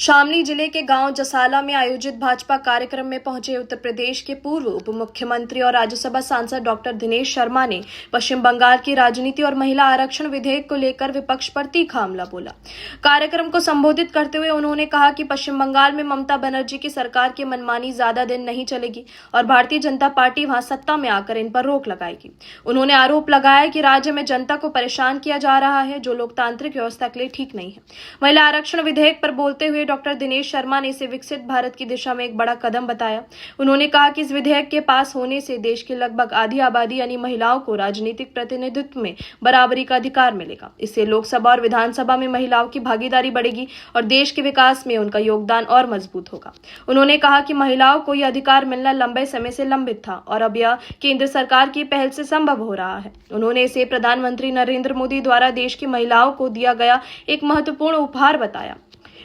शामली जिले के गांव जसाला में आयोजित भाजपा कार्यक्रम में पहुंचे उत्तर प्रदेश के पूर्व उप मुख्यमंत्री और राज्यसभा सांसद डॉक्टर दिनेश शर्मा ने पश्चिम बंगाल की राजनीति और महिला आरक्षण विधेयक को लेकर विपक्ष पर तीखा हमला बोला। कार्यक्रम को संबोधित करते हुए उन्होंने कहा कि पश्चिम बंगाल में ममता बनर्जी की सरकार की मनमानी ज्यादा दिन नहीं चलेगी और भारतीय जनता पार्टी वहां सत्ता में आकर इन पर रोक लगाएगी। उन्होंने आरोप लगाया कि राज्य में जनता को परेशान किया जा रहा है, जो लोकतांत्रिक व्यवस्था के लिए ठीक नहीं है। महिला आरक्षण विधेयक पर बोलते हुए डॉक्टर दिनेश शर्मा ने इसे विकसित भारत की दिशा में एक बड़ा कदम बताया। उन्होंने कहा कि इस विधेयक के पास होने से देश की लगभग आधी आबादी यानी महिलाओं को राजनीतिक प्रतिनिधित्व में बराबरी का अधिकार मिलेगा। इससे लोकसभा और विधानसभा में महिलाओं की भागीदारी बढ़ेगी और देश के विकास में उनका योगदान और मजबूत होगा। उन्होंने कहा कि महिलाओं को यह अधिकार मिलना लंबे समय से लंबित था और अब यह केंद्र सरकार की पहल से संभव हो रहा है। उन्होंने इसे प्रधानमंत्री नरेंद्र मोदी द्वारा देश की महिलाओं को दिया गया एक महत्वपूर्ण उपहार बताया।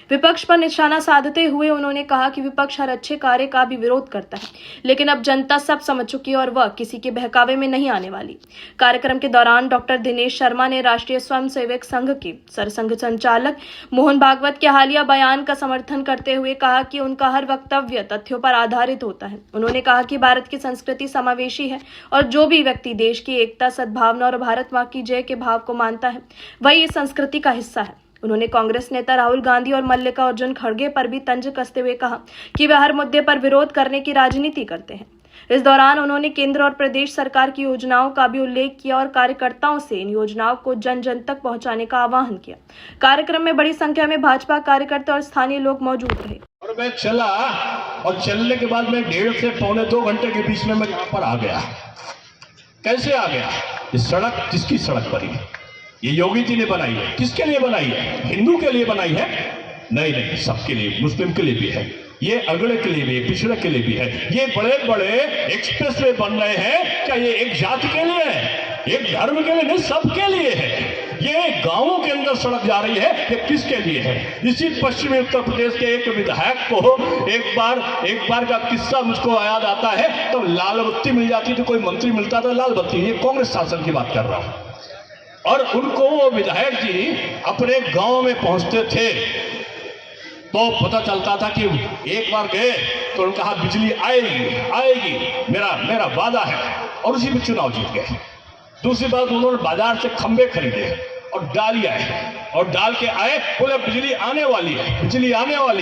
विपक्ष पर निशाना साधते हुए उन्होंने कहा कि विपक्ष हर अच्छे कार्य का भी विरोध करता है, लेकिन अब जनता सब समझ चुकी है और वह किसी के बहकावे में नहीं आने वाली। कार्यक्रम के दौरान डॉक्टर दिनेश शर्मा ने राष्ट्रीय स्वयंसेवक संघ के सरसंघ संचालक मोहन भागवत के हालिया बयान का समर्थन करते हुए कहा कि उनका हर वक्तव्य तथ्यों पर आधारित होता है। उन्होंने कहा कि भारत की संस्कृति समावेशी है और जो भी व्यक्ति देश की एकता, सद्भावना और भारत मां की जय के भाव को मानता है वही इस संस्कृति का हिस्सा है। उन्होंने कांग्रेस नेता राहुल गांधी और मल्लिकार्जुन खड़गे पर भी तंज कसते हुए कहा कि वे हर मुद्दे पर विरोध करने की राजनीति करते हैं। इस दौरान उन्होंने केंद्र और प्रदेश सरकार की योजनाओं का भी उल्लेख किया और कार्यकर्ताओं से इन योजनाओं को जन जन तक पहुंचाने का आह्वान किया। कार्यक्रम में बड़ी संख्या में भाजपा कार्यकर्ता और स्थानीय लोग मौजूद रहे। और मैं चला और चलने के बाद मैं 1.5 से पौने 2 घंटे के बीच में मैं यहाँ पर आ गया। कैसे आ गया? ये सड़क किसकी सड़क बनी? ये योगी जी ने बनाई है। किसके लिए बनाई है? हिंदू के लिए बनाई है? नहीं नहीं, सबके लिए, मुस्लिम के लिए भी है, ये अगड़े के लिए भी है, पिछड़े के लिए भी है। ये बड़े बड़े एक्सप्रेस वे बन रहे हैं, क्या ये एक जाति के लिए है, एक धर्म के लिए नहीं, सबके लिए है। ये गांवों के अंदर सड़क जा रही है, ये किसके लिए है? इसी पश्चिमी उत्तर प्रदेश के एक विधायक को एक बार का किस्सा मुझको याद आता है। तो लाल बत्ती मिल जाती थी, कोई मंत्री मिलता था लाल बत्ती। ये कांग्रेस शासन की बात कर रहा हूं। और उनको वो विधायक जी अपने गांव में पहुंचते थे तो पता चलता था कि एक बार गए तो उन्होंने कहा बिजली आएगी, मेरा वादा है, और उसी में चुनाव जीत गए। दूसरी बात, उन्होंने बाजार से खंबे खरीदे और डालियां और डाल के आए, बोले बिजली आने वाली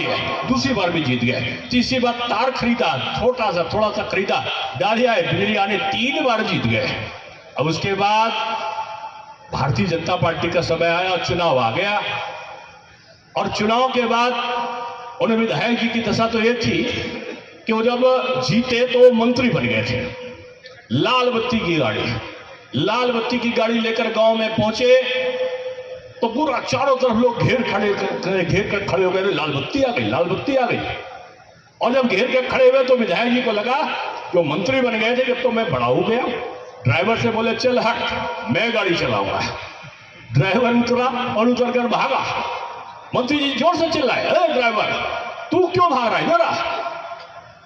है। दूसरी बार भी जीत गए। तीसरी बार तार खरीदा, थोड़ा सा खरीदा, डालियां बिजली आने, 3 बार जीत गए। अब उसके बाद भारतीय जनता पार्टी का समय आया, चुनाव आ गया, और चुनाव के बाद उन्हें विधायक जी की दशा तो ये थी कि वो जब जीते तो वो मंत्री बन गए थे। लाल बत्ती की गाड़ी लेकर गांव में पहुंचे तो पूरा चारों तरफ लोग घेर कर खड़े हो गए। लाल बत्ती आ गई। और जब घेर के खड़े हुए तो विधायक जी को लगा जो मंत्री बन गए थे कि तो मैं बड़ा हो गया। ड्राइवर से बोले चल हट, मैं गाड़ी चलाऊंगा। ड्राइवर उतरा और उतर कर भागा। मंत्री जी जोर से चिल्लाए, अरे ड्राइवर तू क्यों भाग रहा है जरा?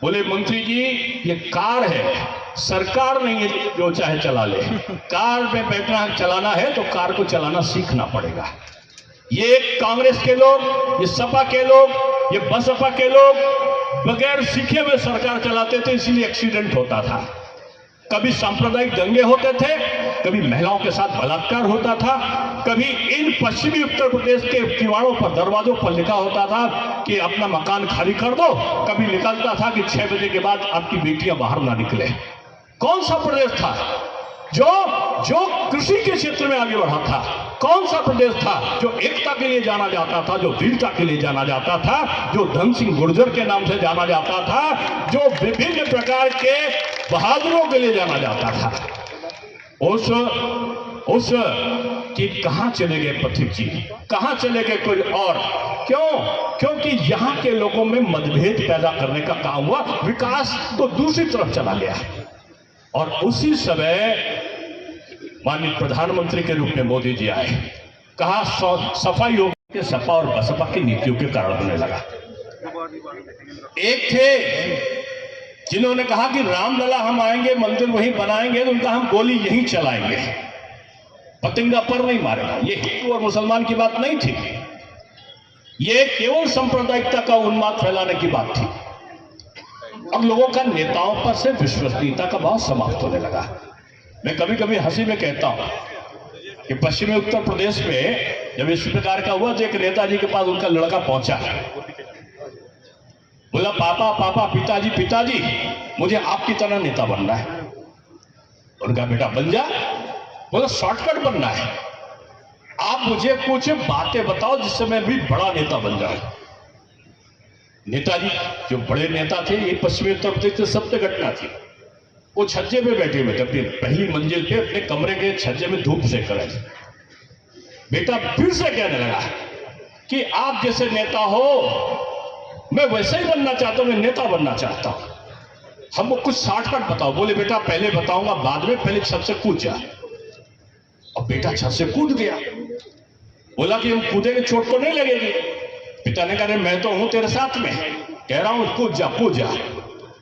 बोले मंत्री जी ये कार है, सरकार नहीं है जो चाहे चला ले। कार में बैठना चलाना है तो कार को चलाना सीखना पड़ेगा। ये कांग्रेस के लोग, ये सपा के लोग, ये बसपा के लोग बगैर सीखे हुए सरकार चलाते थे, इसीलिए एक्सीडेंट होता था। कभी सांप्रदायिक दंगे होते थे, कभी महिलाओं के साथ बलात्कार होता था, कभी इन पश्चिमी उत्तर प्रदेश के किवाड़ों पर, दरवाजों पर लिखा होता था कि अपना मकान खाली कर दो। कभी निकलता था कि 6 बजे के बाद आपकी बेटियां बाहर ना निकले। कौन सा प्रदेश था जो कृषि के क्षेत्र में आगे बढ़ा था? कौन सा प्रदेश था जो एकता के लिए जाना जाता था, जो वीरता के लिए जाना जाता था, जो धन सिंह गुर्जर के नाम से जाना जाता था, जो विभिन्न प्रकार के बहादुरों के लिए जाना जाता था? उस कि कहां चले गए पथिक जी, कहां चले गए कोई और? क्योंकि यहां के लोगों में मतभेद पैदा करने का काम हुआ, विकास तो दूसरी तरफ चला गया। और उसी समय माननीय प्रधानमंत्री के रूप में मोदी जी आए, कहा सफाई योग के सपा और बसपा की नीतियों के कारण होने लगा। एक थे जिन्होंने कहा कि रामलला हम आएंगे, मंदिर वहीं बनाएंगे, तो उनका हम गोली यहीं चलाएंगे, पतंगा पर नहीं मारेगा। ये हिंदू और मुसलमान की बात नहीं थी। ये केवल सांप्रदायिकता का उन्माद फैलाने की बात थी। अब लोगों का नेताओं पर से विश्वसनीयता का भाव समाप्त होने लगा। मैं कभी कभी हंसी में कहता हूं कि पश्चिमी उत्तर प्रदेश में जब इस प्रकार का हुआ तो एक नेताजी के पास उनका लड़का पहुंचा, बोला पापा पापा पिताजी पिताजी मुझे आपकी तरह नेता बनना है। उनका बेटा बन जा। बोला शॉर्टकट बनना है, आप मुझे कुछ बातें बताओ जिससे मैं भी बड़ा नेता बन जाऊं। नेताजी जो बड़े नेता थे, ये पश्चिमी उत्तर प्रदेश से सत्य घटना थी। वो छज्जे पे बैठे हुए थे, अपनी पहली मंजिल पे अपने कमरे के छज्जे में धूप सेक रहे थे। बेटा फिर से कहने लगा कि आप जैसे नेता हो मैं वैसे ही बनना चाहता हूं, मैं नेता बनना चाहता हूं, हमको कुछ शॉर्टकट बताओ। बोले बेटा पहले बताऊंगा बाद में, पहले छत से कूद जा। और बेटा छत से कूद गया। बोला कि हम कूदेंगे चोट तो नहीं लगेगी। पिता ने कहा मैं तो हूं तेरे साथ में, कह रहा हूं कूद जा कूद जा।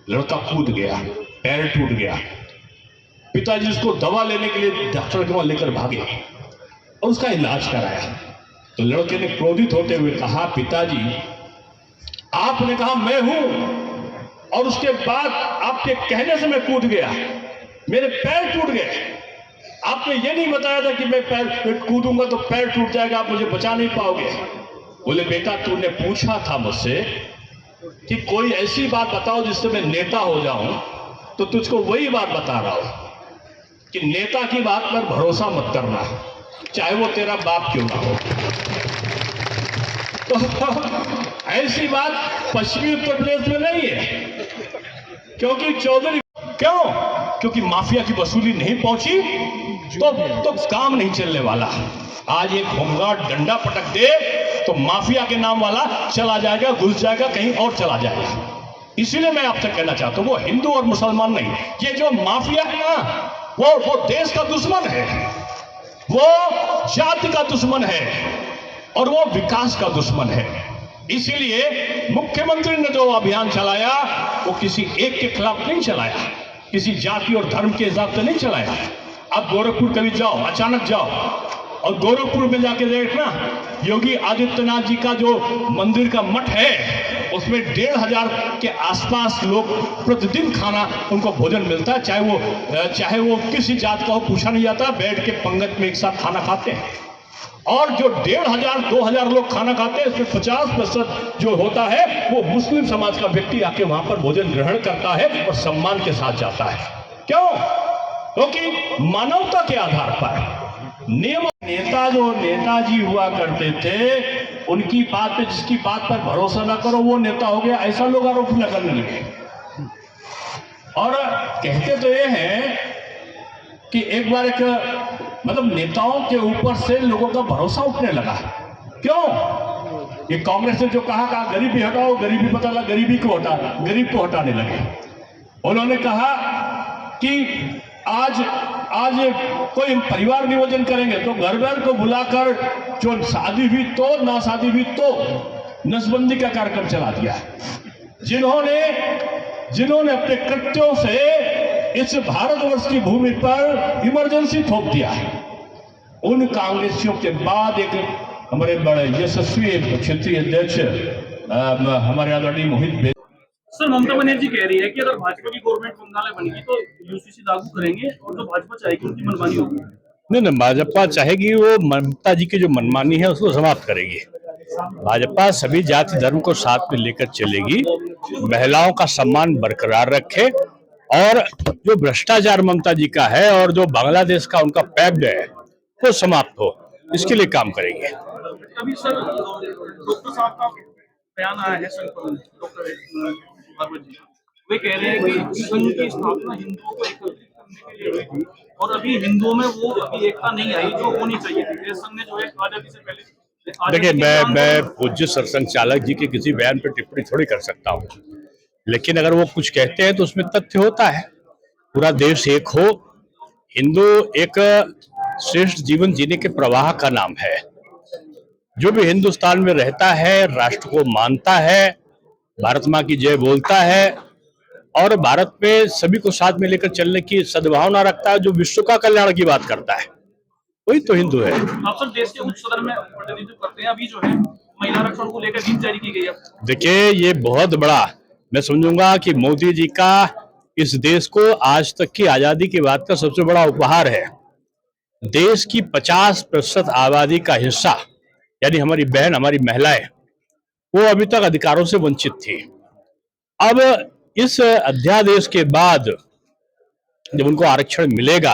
लड़का कूद गया, पैर टूट गया। पिताजी उसको दवा लेने के लिए डॉक्टर के वहां लेकर भागे और उसका इलाज कराया। तो लड़के ने क्रोधित होते हुए कहा पिताजी आपने कहा मैं हूं और उसके बाद आपके कहने से मैं कूद गया, मेरे पैर टूट गए। आपने ये नहीं बताया था कि मैं पैर कूदूंगा तो पैर टूट जाएगा, आप मुझे बचा नहीं पाओगे। बोले बेटा तूने पूछा था मुझसे कि कोई ऐसी बात बताओ जिससे मैं नेता हो जाऊं, तो तुझको वही बात बता रहा हूं कि नेता की बात पर भरोसा मत करना, चाहे वो तेरा बाप क्यों ना हो। तो ऐसी बात पश्चिमी उत्तर प्रदेश में नहीं है, क्योंकि चौधरी क्योंकि माफिया की वसूली नहीं पहुंची तो काम नहीं चलने वाला। आज एक होमगार्ड डंडा पटक दे तो माफिया के नाम वाला चला जाएगा, घुस जाएगा, कहीं और चला जाएगा। इसीलिए मैं आपसे कहना चाहता हूं वो हिंदू और मुसलमान नहीं, ये जो माफिया है ना वो देश का दुश्मन है, वो जाति का दुश्मन है और वो विकास का दुश्मन है। इसीलिए मुख्यमंत्री ने जो अभियान चलाया वो किसी एक के खिलाफ नहीं चलाया, किसी जाति और धर्म के हिसाब से नहीं चलाया। अब गोरखपुर कभी जाओ, अचानक जाओ और गोरखपुर में जाके देखना योगी आदित्यनाथ जी का जो मंदिर का मठ है उसमें 1500 के आसपास लोग प्रतिदिन खाना उनको भोजन मिलता है, चाहे वो किसी जात का हो पूछा नहीं जाता, बैठ के पंगत में एक साथ खाना खाते हैं। और जो 1500-2000 लोग खाना खाते हैं इसमें 50% जो होता है वो मुस्लिम समाज का व्यक्ति आके वहां पर भोजन ग्रहण करता है और सम्मान के साथ जाता है। क्यों? क्योंकि मानवता के आधार पर नियम। नेताजी हुआ करते थे उनकी बात पे जिसकी बात पर भरोसा ना करो वो नेता हो गया, ऐसा लोग आरोप लगाने लगे। और कहते तो ये हैं कि एक बार मतलब नेताओं के ऊपर से लोगों का भरोसा उठने लगा। क्यों? ये कांग्रेस ने जो कहा गरीबी हटाओ, गरीबी पता लगा, गरीबी को हटाने लगे। उन्होंने कहा कि आज कोई परिवार नियोजन करेंगे तो घर घर को बुलाकर जो शादी हुई तो ना शादी हुई तो नसबंदी का कार्यक्रम चला दिया। जिन्होंने अपने कृत्यों से इस भारतवर्ष की भूमि पर इमरजेंसी थोप दिया, उन कांग्रेसियों के बाद एक हमारे बड़े यशस्वी क्षेत्रीय अध्यक्ष हमारे आदरणीय मोहित सर ममता बनर्जी कह रही है कि अगर भाजपा की गवर्नमेंट बंगाल में बनेगी तो यूसीसी लागू करेंगे और जो भाजपा चाहेगी उनकी मनमानी होगी। नहीं, भाजपा चाहेगी वो ममता जी की जो मनमानी है उसको समाप्त करेगी। भाजपा सभी जाति धर्म को साथ में लेकर चलेगी, महिलाओं का सम्मान बरकरार रखे और जो भ्रष्टाचार ममता जी का है और जो बांग्लादेश का उनका पैक्ट है वो समाप्त हो, इसके लिए काम करेंगे। अभी सर डॉक्टर साहब का बयान आया है, डॉक्टर जी वे कह रहे हैं कि संघ की स्थापना हिंदुओं को एकत्रित करने के लिए हुई थी और अभी हिंदुओं में वो अभी एकता नहीं आई जो होनी चाहिए थी। संघ ने जो है आजादी से पहले। देखिए मैं पूज्य सरसंघ चालक जी के किसी बयान पर टिप्पणी थोड़ी कर सकता हूँ, लेकिन अगर वो कुछ कहते हैं तो उसमें तथ्य होता है। पूरा देश एक हो, हिंदू एक श्रेष्ठ जीवन जीने के प्रवाह का नाम है। जो भी हिंदुस्तान में रहता है राष्ट्र को मानता है, भारत माँ की जय बोलता है और भारत में सभी को साथ में लेकर चलने की सद्भावना रखता है, जो विश्व का कल्याण की बात करता है, वही तो हिंदू है। आप सर देश के उच्च सदन में प्रतिनिधित्व करते हैं, अभी जो है महिला आरक्षण को लेकर नीति जारी की गई है। देखिए, ये बहुत बड़ा, मैं समझूंगा कि मोदी जी का इस देश को आज तक की आजादी के बाद का सबसे बड़ा उपहार है। देश की 50% आबादी का हिस्सा, यानी हमारी बहन, हमारी महिलाएं, वो अभी तक अधिकारों से वंचित थी। अब इस अध्यादेश के बाद जब उनको आरक्षण मिलेगा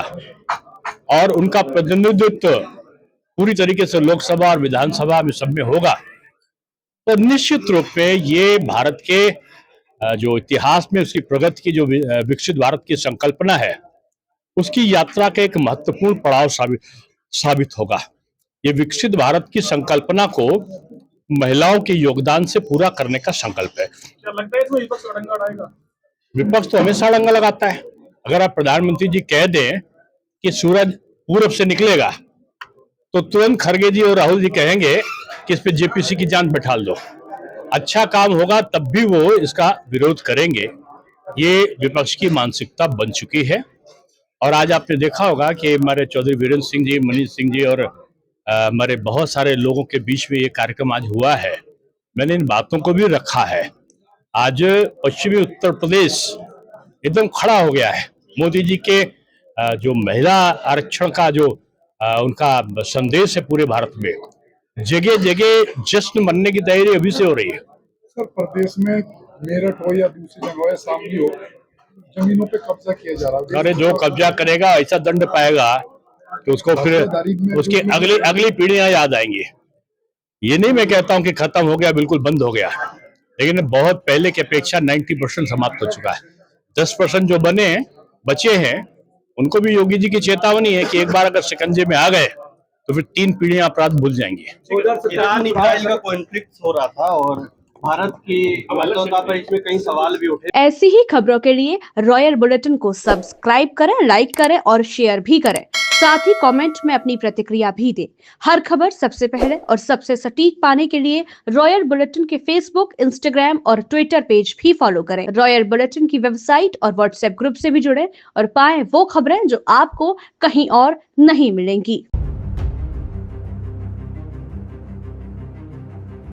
और उनका प्रतिनिधित्व पूरी तरीके से लोकसभा और विधानसभा में सब में होगा, तो निश्चित रूप में ये भारत के जो इतिहास में उसकी प्रगति की जो विकसित भारत की संकल्पना है, उसकी यात्रा का एक महत्वपूर्ण पड़ाव साबित होगा। ये विकसित भारत की संकल्पना को महिलाओं के योगदान से पूरा करने का संकल्प है। क्या लगता है इसमें विपक्ष अड़ंगा अड़ाएगा? विपक्ष तो हमेशा अड़ंगा लगाता है। अगर आप प्रधानमंत्री जी कह दें कि सूरज पूरब से निकलेगा, तो तुरंत खड़गे जी और राहुल जी कहेंगे कि इस पे जेपीसी की जांच बैठा दो। अच्छा काम होगा तब भी वो इसका विरोध करेंगे। ये विपक्ष की मानसिकता बन चुकी है। और आज आपने देखा होगा कि हमारे चौधरी वीरेंद्र सिंह जी, मनीष सिंह जी और हमारे बहुत सारे लोगों के बीच में ये कार्यक्रम आज हुआ है। मैंने इन बातों को भी रखा है। आज पश्चिमी उत्तर प्रदेश एकदम खड़ा हो गया है। मोदी जी के जो महिला आरक्षण का जो उनका संदेश है पूरे भारत में, जगह जगह जश्न मनने की तैयारी अभी से हो रही है। सर, प्रदेश में मेरठ हो या दूसरी जगह हो, शामली हो, जमीनों पे कब्जा किया जा रहा है। अरे जो कब्जा करेगा ऐसा दंड पाएगा कि उसको फिर उसकी अगली पीढ़ियां याद आएंगी। ये नहीं मैं कहता हूं कि खत्म हो गया, बिल्कुल बंद हो गया, लेकिन बहुत पहले की अपेक्षा 90% समाप्त हो चुका है। 10% जो बचे हैं, उनको भी योगी जी की चेतावनी है कि एक बार अगर शिकंजे में आ गए तो फिर 3 पीढ़ियां अपराध भूल जाएंगी। ईरान इजराइल का कॉन्फ्लिक्ट हो रहा था और भारत की महत्वता पर इसमें कई सवाल भी उठे। ऐसी ही खबरों के लिए रॉयल बुलेटिन को सब्सक्राइब करें, लाइक करें और शेयर भी करें। साथ ही कमेंट में अपनी प्रतिक्रिया भी दें। हर खबर सबसे पहले और सबसे सटीक पाने के लिए रॉयल बुलेटिन के फेसबुक, इंस्टाग्राम और ट्विटर पेज भी फॉलो करें। रॉयल बुलेटिन की वेबसाइट और व्हाट्सएप ग्रुप से भी जुड़े और पाएं वो खबरें जो आपको कहीं और नहीं मिलेंगी।